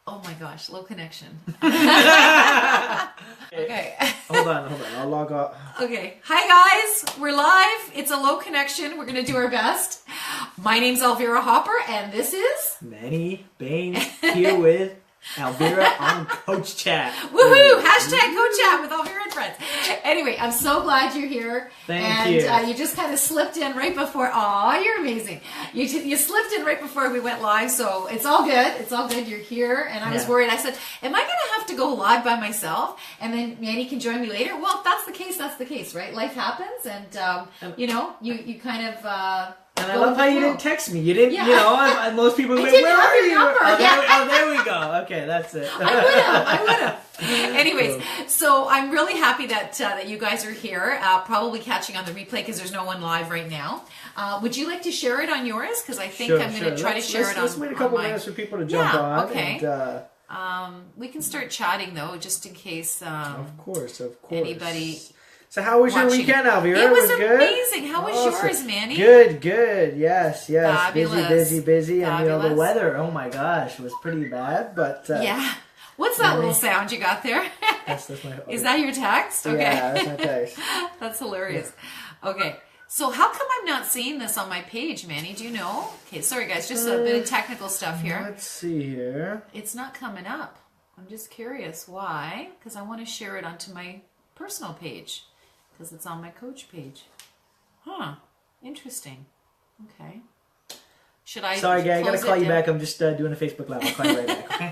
Oh my gosh, low connection. Okay. Hold on. I'll log off. Okay. Hi guys, we're live. It's a low connection. We're going to do our best. My name's Elvira Hopper and this is... Manny Baines here with Elvira on Coach Chat. Woohoo! Hashtag Coach Chat with Elvira and friends. Anyway, I'm so glad you're here. Thank you. And you just kind of slipped in right before. Aw, you're amazing. You slipped in right before we went live, so it's all good. It's all good. You're here. And I was worried. I said, am I going to have to go live by myself? And then Manny can join me later? Well, if that's the case, right? Life happens and, you kind of... And I love how you didn't text me. You didn't, and most people went, didn't where have are your you? number. There we go. Okay, that's it. I would have. Anyways, so I'm really happy that you guys are here, probably catching on the replay because there's no one live right now. Would you like to share it on yours? Because I think I'm going to try to share it on Let's wait a couple minutes for people to jump on. Okay. And, we can start chatting, though, just in case of course. anybody... So how was your weekend, Elvira? It was good? amazing. How was yours, Manny? Good. Yes. Fabulous. Busy. And the weather, oh my gosh, was pretty bad. But yeah. What's that little sound you got there? That's my... Okay. Is that your text? Okay. Yeah, that's my text. That's hilarious. Okay. So how come I'm not seeing this on my page, Manny? Do you know? Okay, sorry guys, just a bit of technical stuff here. Let's see here. It's not coming up. I'm just curious why, because I want to share it onto my personal page. Because it's on my coach page. Huh. Interesting. Okay. Should I... Sorry, guy, I gotta call you back. I'm just doing a Facebook Live. I'll call you right back, okay?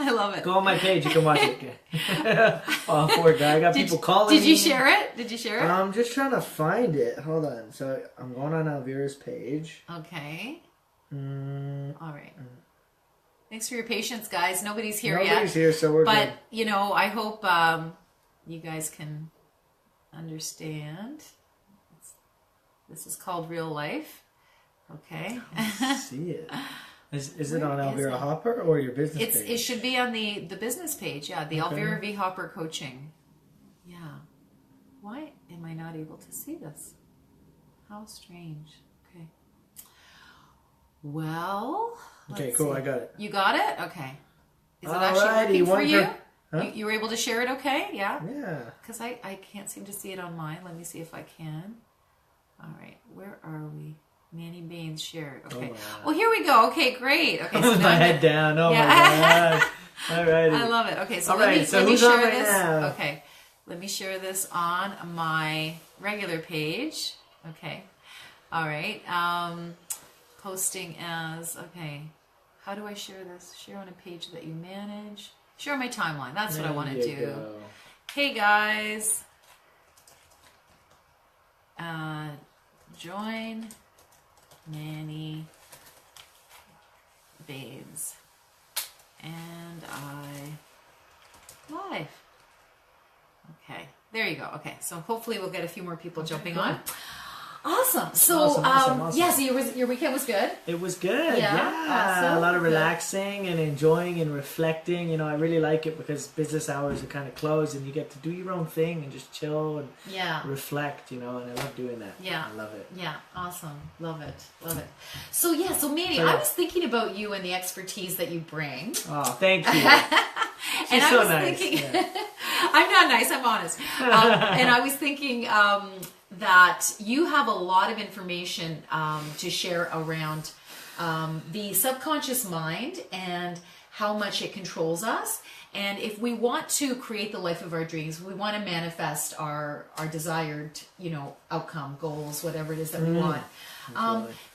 I love it. Go on my page. You can watch it. Okay. Oh, poor guy. I got people calling me. Did you share it? Did you share it? I'm just trying to find it. Hold on. So I'm going on Elvira's page. Okay. All right. Thanks for your patience, guys. Nobody's here yet. Nobody's here, so we're good. But, I hope you guys can... understand. This is called real life. Okay. See it. Is it on Elvira Hopper or your business page? It should be on the business page. Yeah, the Elvira V Hopper coaching. Yeah. Why am I not able to see this? How strange. Okay. Well. Okay, cool. I got it. You got it? Okay. Is it actually working for you? Huh? You were able to share it okay? Yeah? Yeah. Because I can't seem to see it on mine. Let me see if I can. All right. Where are we? Manny Baines shared. Okay. Well, here we go. Okay, great. Okay, so my head down. Oh, my gosh. All right. I love it. Okay, so let me share this. Okay. Let me share this on my regular page. Okay. All right. Posting as, okay. How do I share this? Share on a page that you manage. Share my timeline. That's what I want to do. Hey guys, join Manny Baines and I live. Okay, there you go. Okay, so hopefully we'll get a few more people jumping on. Awesome. So, awesome. yeah, so your weekend was good? It was good. Yeah. Awesome. A lot of relaxing and enjoying and reflecting. I really like it because business hours are kind of closed and you get to do your own thing and just chill and reflect, and I love doing that. Yeah. I love it. Yeah. Awesome. Love it. So, Manny, I was thinking about you and the expertise that you bring. Oh, thank you. And I was thinking, I'm not nice, I'm honest. And I was thinking, that you have a lot of information to share around the subconscious mind and how much it controls us. And if we want to create the life of our dreams, we want to manifest our desired, outcome, goals, whatever it is that we want.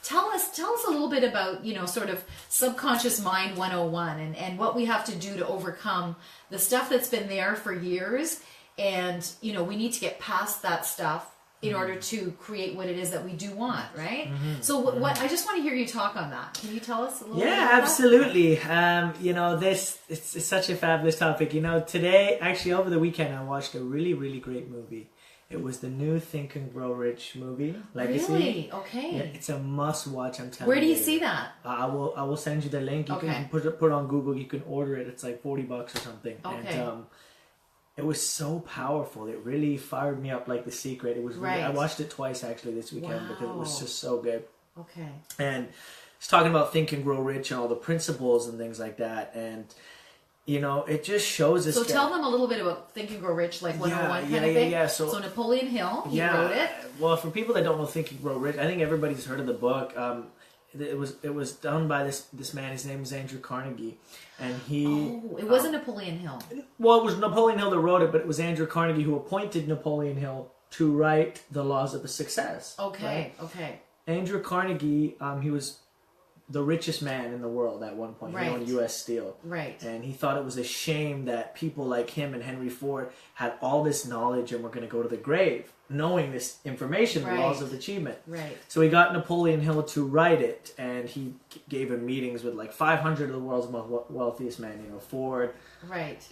Tell us a little bit about, sort of subconscious mind 101 and what we have to do to overcome the stuff that's been there for years. And, we need to get past that stuff in order to create what it is that we do want, right? So what I just want to hear you talk on that. Can you tell us a little bit about that? Absolutely. It's such a fabulous topic. Today, actually over the weekend, I watched a really, really great movie. It was the new Think and Grow Rich movie, Legacy. Really? Okay. Yeah, it's a must watch, I'm telling you. Where do you see that? I will send you the link. You can put it on Google. You can order it. It's like $40 or something. Okay. And it was so powerful. It really fired me up like The Secret. It was really, I watched it twice actually this weekend because it was just so good. Okay. And it's talking about Think and Grow Rich and all the principles and things like that. And, you know, it just shows us. So tell them a little bit about Think and Grow Rich, like 101 kind of thing. Yeah. So Napoleon Hill, he wrote it. Well, for people that don't know Think and Grow Rich, I think everybody's heard of the book. It was done by this man. His name is Andrew Carnegie, and he. Oh, it wasn't Napoleon Hill. Well, it was Napoleon Hill that wrote it, but it was Andrew Carnegie who appointed Napoleon Hill to write the Laws of Success. Okay. Okay. Andrew Carnegie, he was the richest man in the world at one point. He owned U.S. Steel. Right. And he thought it was a shame that people like him and Henry Ford had all this knowledge and were going to go to the grave knowing this information, the laws of achievement. Right. So he got Napoleon Hill to write it, and he gave him meetings with like 500 of the world's most wealthiest men, you know, Ford,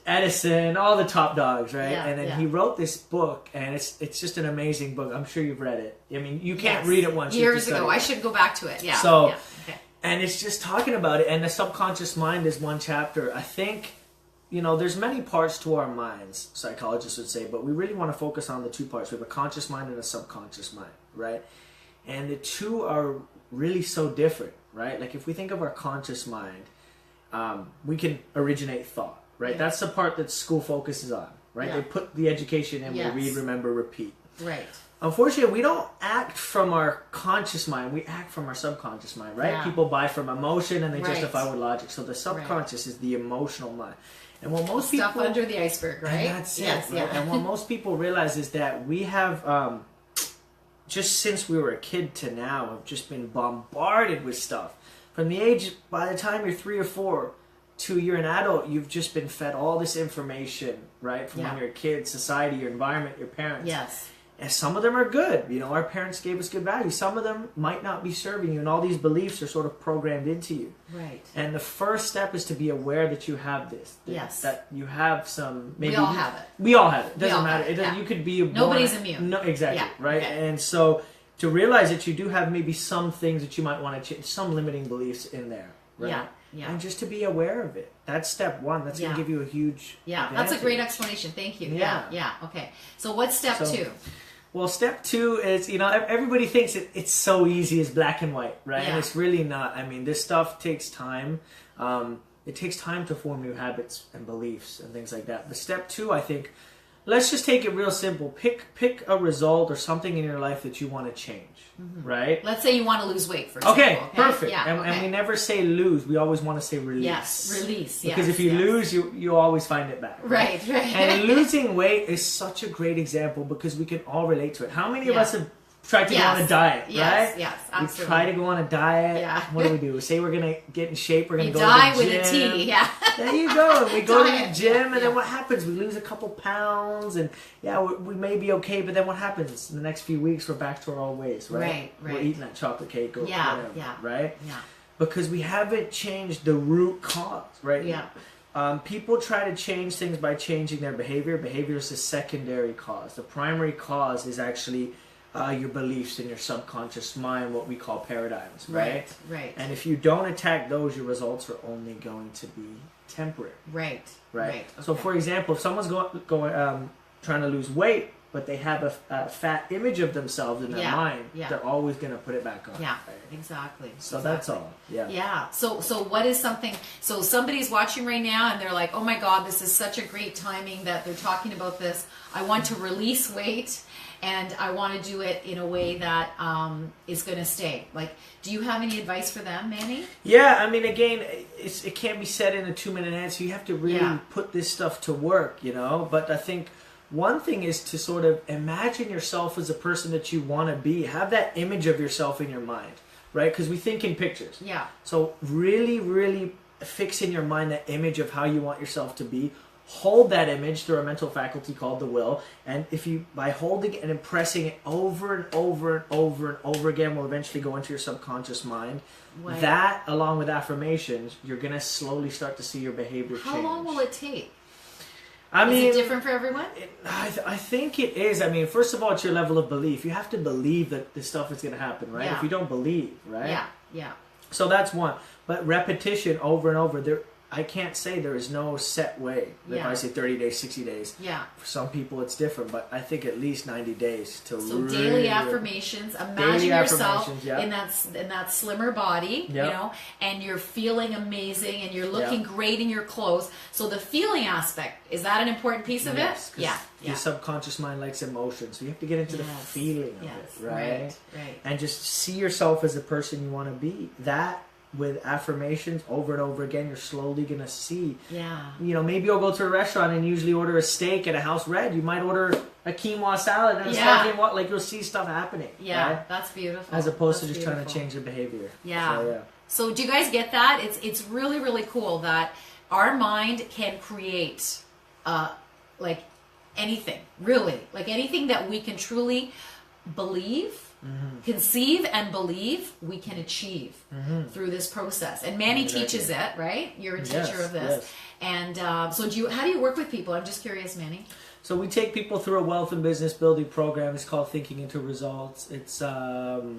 Edison, all the top dogs, right? Yeah, and then he wrote this book, and it's just an amazing book. I'm sure you've read it. I mean, you can't read it once. Years ago. I should go back to it. Yeah. So, okay. And it's just talking about it, and the subconscious mind is one chapter. I think, you know, there's many parts to our minds, psychologists would say, but we really want to focus on the two parts. We have a conscious mind and a subconscious mind, right? And the two are really so different, right? Like if we think of our conscious mind, we can originate thought, right? That's the part that school focuses on, right? They put the education in, we read, remember, repeat. Right. Unfortunately, we don't act from our conscious mind. We act from our subconscious mind, right? Yeah. People buy from emotion and they justify with logic. So the subconscious is the emotional mind. And what most stuff people, under the iceberg, right? And that's it. Right? And what most people realize is that we have, just since we were a kid to now, have just been bombarded with stuff. From the age, by the time you're 3 or 4 to you're an adult, you've just been fed all this information, right? From when you're a kid, society, your environment, your parents. Yes. And some of them are good. You know, our parents gave us good values. Some of them might not be serving you, and all these beliefs are sort of programmed into you. Right. And the first step is to be aware that you have this. That you have some. Maybe we all have it. We all have it. It doesn't matter. You could be nobody's immune. No, exactly. Yeah. Right. Okay. And so to realize that you do have maybe some things that you might want to change, some limiting beliefs in there. Right? Yeah. Yeah. And just to be aware of it. That's step one. That's going to give you a huge. Yeah. That's a great explanation. Thank you. Yeah. Yeah. Okay. So what's step 2? Well, step 2 is, you know, everybody thinks it's so easy as black and white, right? And it's really not. I mean, this stuff takes time. It takes time to form new habits and beliefs and things like that. But step 2, I think, let's just take it real simple. Pick a result or something in your life that you want to change, right? Let's say you want to lose weight, for example. Okay, perfect. Yeah, and we never say lose. We always want to say release. Yes, release. Because if you lose, you always find it back. Right. And losing weight is such a great example because we can all relate to it. How many of us have tried to go on a diet, right? Yes, absolutely. We try to go on a diet. Yeah. What do? We say we're going to get in shape. We're going to go die to the gym. with a T, yeah. There you go. We go to the gym, and then what happens? We lose a couple pounds, and we may be okay, but then what happens? In the next few weeks, we're back to our old ways, right? We're eating that chocolate cake or whatever, right? Yeah. Because we haven't changed the root cause, right? Yeah. People try to change things by changing their behavior. Behavior is a secondary cause. The primary cause is actually your beliefs in your subconscious mind, what we call paradigms, right? Right. And if you don't attack those, your results are only going to be temporary. Right. Okay. So, for example, if someone's trying to lose weight, but they have a fat image of themselves in their mind, they're always going to put it back on. Yeah, right? exactly. So that's all. Yeah. Yeah. So what is something? So somebody's watching right now, and they're like, "Oh my God, this is such a great timing that they're talking about this. I want to release weight." And I want to do it in a way that is going to stay. Like, do you have any advice for them, Manny? Yeah, I mean, again, it can't be said in a 2-minute answer. You have to really put this stuff to work, you know? But I think one thing is to sort of imagine yourself as a person that you want to be. Have that image of yourself in your mind, right? Because we think in pictures. Yeah. So really, really fix in your mind that image of how you want yourself to be. Hold that image through a mental faculty called the will, and if you, by holding it and impressing it over and over and over and over again, will eventually go into your subconscious mind. Right. That, along with affirmations, you're going to slowly start to see your behavior change. How long will it take? I mean, is it different for everyone? I think it is. I mean, first of all, it's your level of belief. You have to believe that this stuff is going to happen, right? Yeah. If you don't believe, right? Yeah. So that's one. But repetition over and over. I can't say there is no set way. If I say 30 days, 60 days. Yeah. For some people it's different, but I think at least 90 days to So daily affirmations. Imagine yourself in that slimmer body, you know, and you're feeling amazing and you're looking great in your clothes. So the feeling aspect, is that an important piece of it? Yeah. Your subconscious mind likes emotion, so you have to get into the feeling of it, right? Right. And just see yourself as the person you want to be. That, with affirmations over and over again, you're slowly gonna see. Yeah. You know, maybe you'll go to a restaurant and usually order a steak at a house red. You might order a quinoa salad and a steak. Like, you'll see stuff happening. Yeah, right? That's beautiful. As opposed to just trying to change your behavior. Yeah. So do you guys get that? It's really, really cool that our mind can create like anything, really. Like anything that we can truly believe, conceive and believe, we can achieve through this process. And Manny teaches it, right? You're a teacher of this. And so how do you work with people? I'm just curious, Manny. So we take people through a wealth and business building program. It's called Thinking into Results. It's 12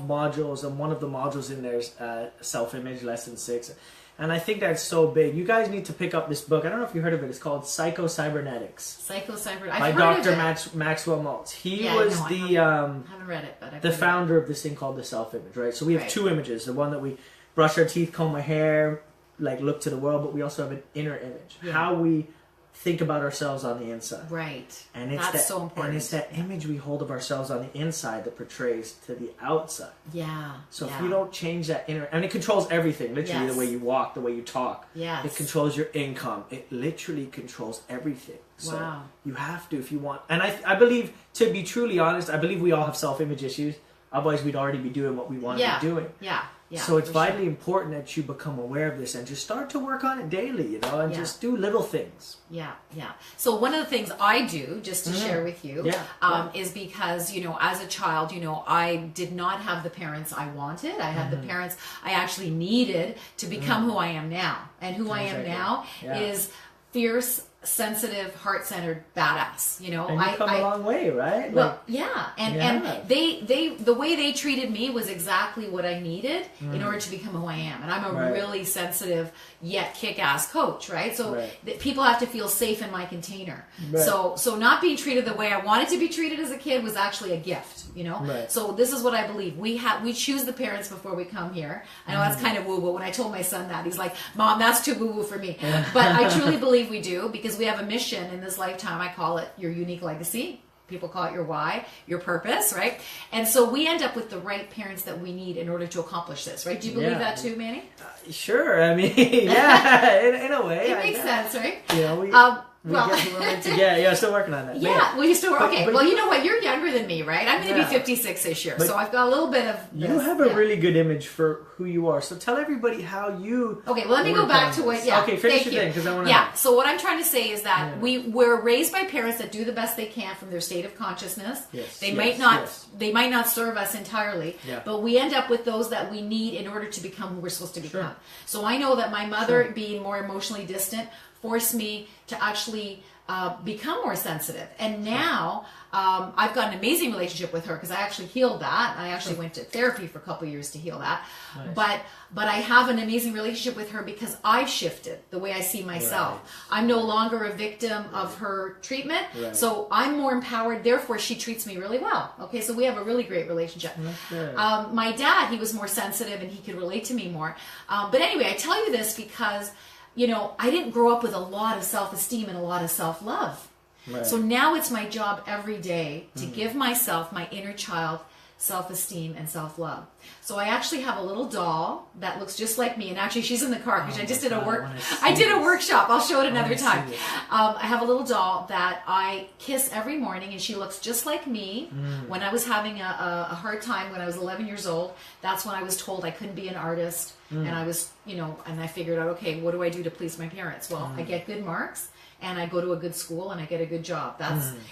modules, and one of the modules in there is self-image, lesson 6. And I think that's so big. You guys need to pick up this book. I don't know if you heard of it. It's called Psycho-Cybernetics. By Dr. Maxwell Maltz. He was I haven't read it, but the founder of this thing called the self-image, right? So we have two images. The one that we brush our teeth, comb our hair, like look to the world, but we also have an inner image. Yeah. How we think about ourselves on the inside. Right. And it's That's so important. And it's that image we hold of ourselves on the inside that portrays to the outside. Yeah. So if you don't change that inner... And it controls everything. Literally, the way you walk, the way you talk. Yes. It controls your income. It literally controls everything. So you have to, if you want... And I believe, to be truly honest, I believe we all have self-image issues. Otherwise, we'd already be doing what we want to be doing. Yeah. So it's vitally important that you become aware of this and just start to work on it daily, you know, and just do little things. Yeah. So one of the things I do, just to share with you, is because, you know, as a child, you know, I did not have the parents I wanted. I had the parents I actually needed to become who I am now. And who I am now is fierce, sensitive, heart-centered badass. You know, and you come a long way, right? Well, and they the way they treated me was exactly what I needed in order to become who I am. And I'm a really sensitive yet kick-ass coach, right? So people have to feel safe in my container. Right. So not being treated the way I wanted to be treated as a kid was actually a gift, you know. Right. So this is what I believe: we choose the parents before we come here. I know that's kind of woo-woo. When I told my son that, he's like, "Mom, that's too woo-woo for me." But I truly believe we do, because we have a mission in this lifetime. I call it your unique legacy. People call it your why, your purpose, right? And so we end up with the right parents that we need in order to accomplish this, right? Do you believe that too, Manny? Sure. I mean, in a way. It makes sense, right? You know, we get women together. Yeah, still working on that. Yeah, well, you still work. Okay, well, you know what? You're younger than me, right? I'm going to be 56 this year, so I've got a little bit of this. You have a really good image for who you are. So tell everybody how you... Okay, well, let me go back to what... Yeah, okay, finish your thing, because I want to... Yeah, so what I'm trying to say is that we're raised by parents that do the best they can from their state of consciousness. They might not serve us entirely, but we end up with those that we need in order to become who we're supposed to become. So I know that my mother, being more emotionally distant, forced me to actually become more sensitive. And now I've got an amazing relationship with her, because I actually healed that. I actually went to therapy for a couple of years to heal that. Nice. But I have an amazing relationship with her because I've shifted the way I see myself. Right. I'm no longer a victim of her treatment. Right. So I'm more empowered. Therefore, she treats me really well. Okay, so we have a really great relationship. My dad, he was more sensitive and he could relate to me more. But anyway, I tell you this because, you know, I didn't grow up with a lot of self-esteem and a lot of self-love. Right. So now it's my job every day to give myself, my inner child, self-esteem and self-love. So I actually have a little doll that looks just like me, and actually she's in the car because I just did a workshop. I'll show it another time. I have a little doll that I kiss every morning, and she looks just like me. When I was having a hard time when I was 11 years old, that's when I was told I couldn't be an artist, and I was, you know, and I figured out, okay, what do I do to please my parents? Well, I get good marks, and I go to a good school, and I get a good job.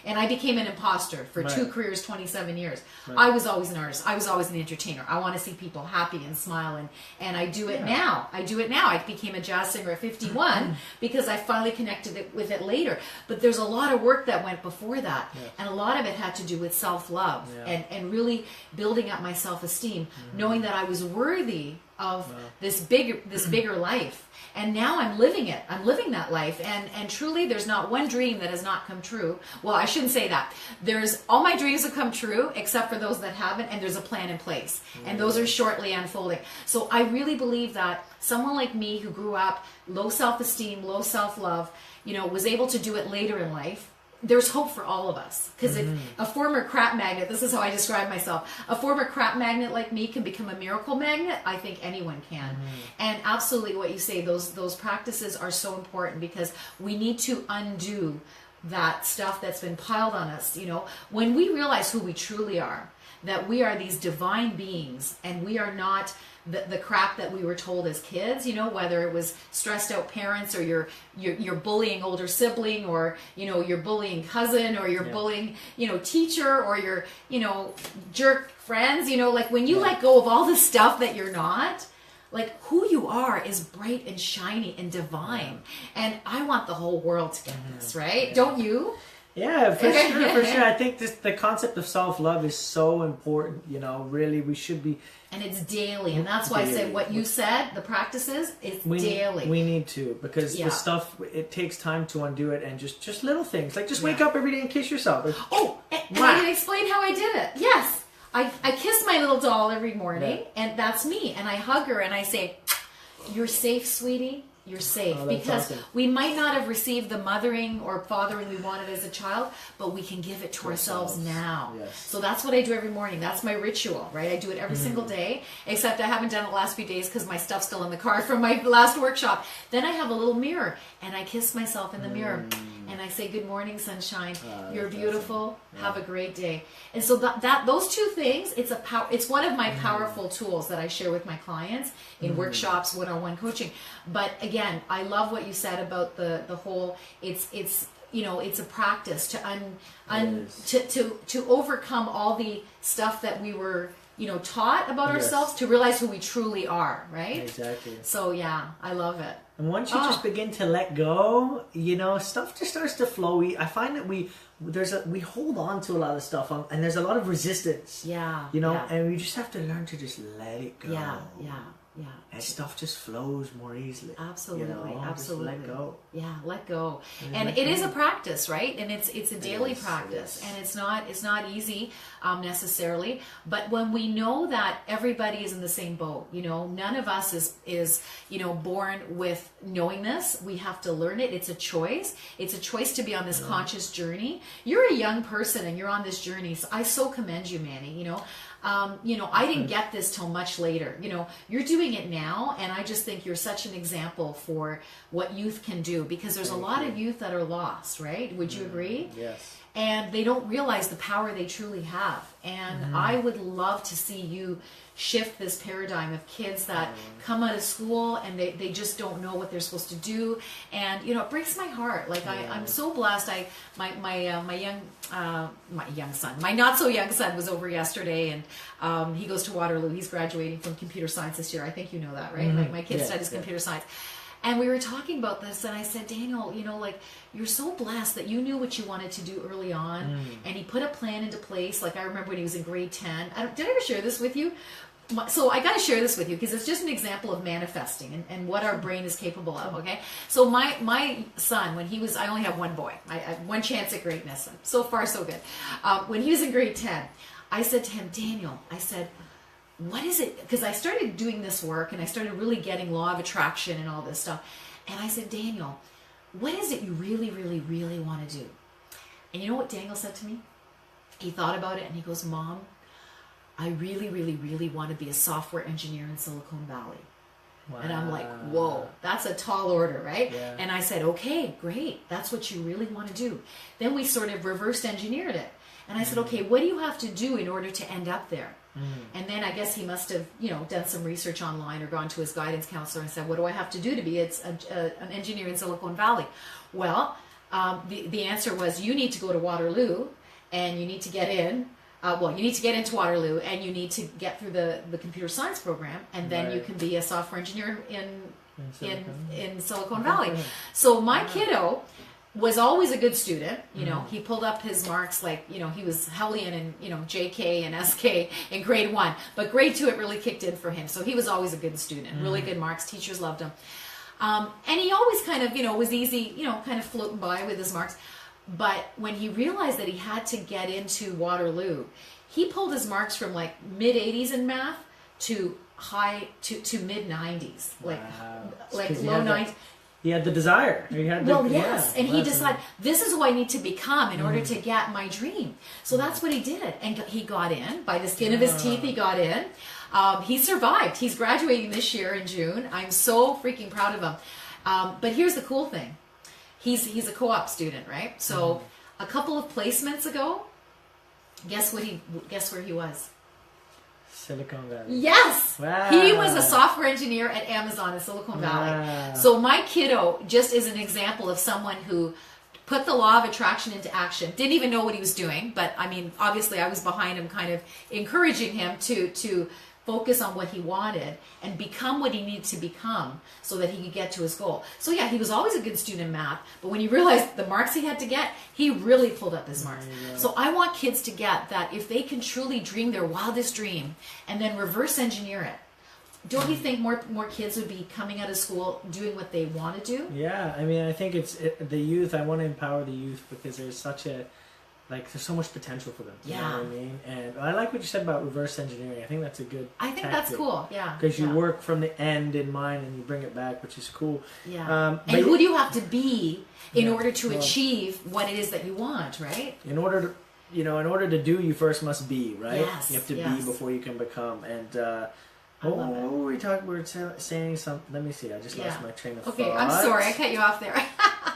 And I became an imposter for 2 careers, 27 years. I was always an artist. I was always an entertainer. I want to see people happy and smile, and I do it now. I became a jazz singer at 51 because I finally connected with it later. But there's a lot of work that went before that, and a lot of it had to do with self-love and really building up my self-esteem, knowing that I was worthy of this bigger life. And now I'm living it. I'm living that life. And truly, there's not one dream that has not come true. Well, I shouldn't say that. There's all my dreams have come true, except for those that haven't. And there's a plan in place. And those are shortly unfolding. So I really believe that someone like me who grew up low self-esteem, low self-love, was able to do it later in life. There's hope for all of us, because if a former crap magnet, this is how I describe myself, a former crap magnet like me can become a miracle magnet, I think anyone can. And absolutely what you say, those practices are so important, because we need to undo that stuff that's been piled on us. When we realize who we truly are, that we are these divine beings, and we are not the crap that we were told as kids, whether it was stressed out parents, or you're bullying older sibling, or you're bullying cousin, or you're bullying teacher, or your jerk friends, like when you let go of all the stuff that you're not, like who you are is bright and shiny and divine. And I want the whole world to get this, right? Don't you? Yeah, for sure. I think the concept of self-love is so important. Really, we should be. And it's daily, and that's why I said what you said. The practices, it's daily. We need to, because the stuff, it takes time to undo it, and just little things like just wake up every day and kiss yourself. And I can explain how I did it. Yes, I kiss my little doll every morning, and that's me. And I hug her and I say, "You're safe, sweetie. You're safe," because we might not have received the mothering or fathering we wanted as a child, but we can give it to ourselves now. Yes. So that's what I do every morning. That's my ritual, right? I do it every single day, except I haven't done it the last few days because my stuff's still in the car from my last workshop. Then I have a little mirror, and I kiss myself in the mirror, and I say, "Good morning, sunshine. You're beautiful. Have a great day." And so that those two things, it's one of my powerful tools that I share with my clients in workshops, one-on-one coaching. But again, I love what you said about the whole. It's a practice to overcome all the stuff that we were taught about ourselves, to realize who we truly are, right? Exactly. So yeah, I love it. And once you just begin to let go, stuff just starts to flow. I find that we hold on to a lot of stuff, and there's a lot of resistance. Yeah. And we just have to learn to just let it go. Yeah. And stuff just flows more easily. Absolutely, absolutely. Just let go. Yeah, let go. And it is a practice, right? And it's a daily practice, and it's not easy necessarily. But when we know that everybody is in the same boat, none of us is born with knowing this. We have to learn it. It's a choice. It's a choice to be on this conscious journey. You're a young person, and you're on this journey. So I so commend you, Manny. I didn't get this till much later. You're doing it now, and I just think you're such an example for what youth can do, because there's a lot of youth that are lost, right? Would you agree? Yes. And they don't realize the power they truly have. And I would love to see you shift this paradigm of kids that come out of school and they just don't know what they're supposed to do. And it breaks my heart. Like I'm so blessed. My young son, my not so young son, was over yesterday, and he goes to Waterloo. He's graduating from computer science this year. I think you know that, right? My kid studies computer science. And we were talking about this, and I said, Daniel, you're so blessed that you knew what you wanted to do early on, and he put a plan into place. Like I remember when he was in grade 10. Did I ever share this with you? So I got to share this with you because it's just an example of manifesting and what our brain is capable of, okay? So my son, when he was, I only have one boy. I have one chance at greatness. So far, so good. When he was in grade 10, I said to him, Daniel, I said, what is it? Because I started doing this work and I started really getting law of attraction and all this stuff. And I said, Daniel, what is it you really, really, really want to do? And you know what Daniel said to me? He thought about it and he goes, Mom, I really, really, really want to be a software engineer in Silicon Valley. Wow. And I'm like, whoa, that's a tall order, right? Yeah. And I said, okay, great. That's what you really want to do. Then we sort of reverse engineered it. And I said, okay, what do you have to do in order to end up there? And then I guess he must have, done some research online or gone to his guidance counselor and said, what do I have to do to be an engineer in Silicon Valley? Well, the answer was, you need to go to Waterloo and you need to get in. You need to get into Waterloo and you need to get through the computer science program, and then you can be a software engineer in Silicon Valley. So my kiddo was always a good student. You know, he pulled up his marks like, you know, he was Hellion and, you know, JK and SK in grade 1. But grade 2, it really kicked in for him. So he was always a good student, really good marks. Teachers loved him. And he always kind of, you know, was easy, you know, kind of floating by with his marks. But when he realized that he had to get into Waterloo, he pulled his marks from like mid 80s in math to mid 90s, like low 90s. He had the desire. He had the, and he decided, this is who I need to become in order to get my dream. So that's what he did. And he got in. By the skin of his teeth, he got in. He survived. He's graduating this year in June. I'm so freaking proud of him. But here's the cool thing. He's a co-op student, right? So a couple of placements ago, guess where he was? Silicon Valley. Yes! Wow. He was a software engineer at Amazon in Silicon Valley. Wow. So my kiddo just is an example of someone who put the law of attraction into action. Didn't even know what he was doing, but I mean, obviously I was behind him kind of encouraging him to focus on what he wanted and become what he needed to become so that he could get to his goal. So yeah, he was always a good student in math, but when he realized the marks he had to get, he really pulled up his marks. So I want kids to get that if they can truly dream their wildest dream and then reverse engineer it, don't you think more kids would be coming out of school doing what they want to do? Yeah, I mean, I think the youth, I want to empower the youth because there's there's so much potential for them. You know what I mean? And I like what you said about reverse engineering. I think that's a good tactic. That's cool, yeah. Because you work from the end in mind and you bring it back, which is cool. Yeah. And who do you have to be in order to achieve what it is that you want, right? In order to do, you first must be, right? Yes, you have to be before you can become. And what were we talking? We were saying something. Let me see. I just lost my train of thought. Okay, I'm sorry. I cut you off there.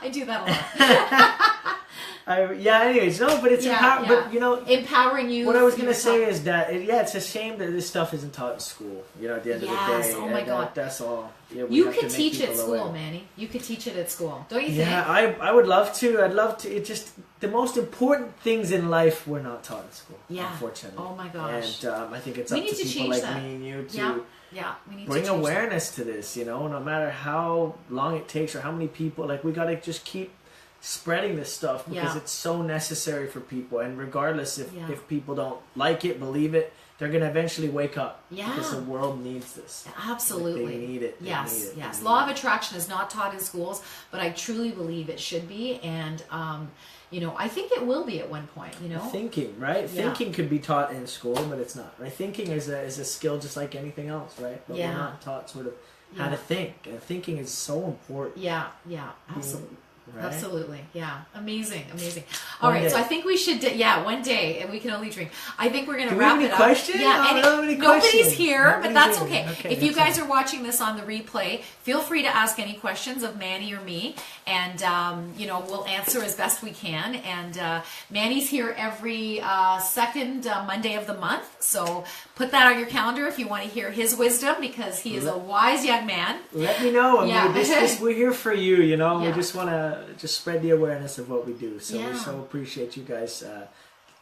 I do that a lot. Anyways, no, but it's empowering. But, you know, empowering you. What I was going to say is that, it's a shame that this stuff isn't taught in school, you know, at the end of the day. Oh my God. That's all. Yeah, you could teach it at school, Manny. You could teach it at school. Don't you think? Yeah, I would love to. I'd love to. It just, the most important things in life were not taught in school, unfortunately. Oh my gosh. And I think it's up to people like me and you to we need bring to awareness to this, you know, no matter how long it takes or how many people, we got to just keep spreading this stuff because it's so necessary for people, and regardless if people don't like it, believe it, they're going to eventually wake up because the world needs this. Absolutely. They need it. Yes. Law of attraction is not taught in schools, but I truly believe it should be, and I think it will be at one point, Thinking, right? Thinking could be taught in school, but it's not, right? Thinking is a skill just like anything else, right? But we're not taught sort of how to think, and thinking is so important. Yeah, absolutely. Right? Absolutely. Yeah. Amazing. All right. So I think we should, one day, and we can only dream. I think we're going to wrap it up. Questions? Nobody's here, but that's okay. If you guys are watching this on the replay, feel free to ask any questions of Manny or me, and, we'll answer as best we can. And Manny's here every second Monday of the month. So put that on your calendar if you want to hear his wisdom, because he is a wise young man. Let me know. We're here for you, We just want to just spread the awareness of what we do. So we so appreciate you guys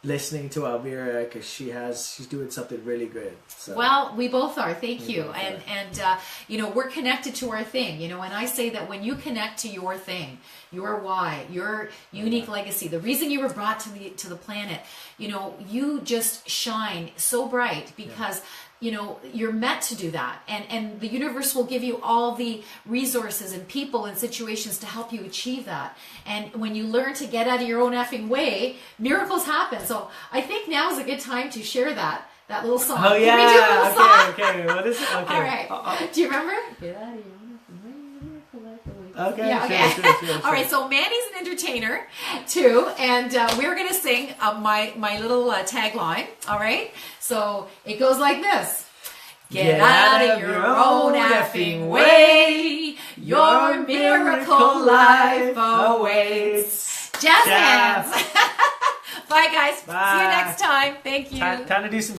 listening to Elvira, because she's doing something really good. So. Well, we both are. Thank you. And we're connected to our thing, and I say that when you connect to your thing, your why, your unique legacy, the reason you were brought to the planet, you just shine so bright because you're meant to do that, and the universe will give you all the resources and people and situations to help you achieve that. And when you learn to get out of your own effing way, miracles happen. So I think now is a good time to share that little song. Oh yeah, can we do a little song? Okay. What is it? Okay. All right. Do you remember? Get out of your Okay. Yeah, okay. Sure. All right. So Manny's an entertainer too, and we're gonna sing my little tagline. All right. So it goes like this: Get out of your own effing way. Your miracle life awaits. Jazz hands. Bye, guys. Bye. See you next time. Thank you. Time to do some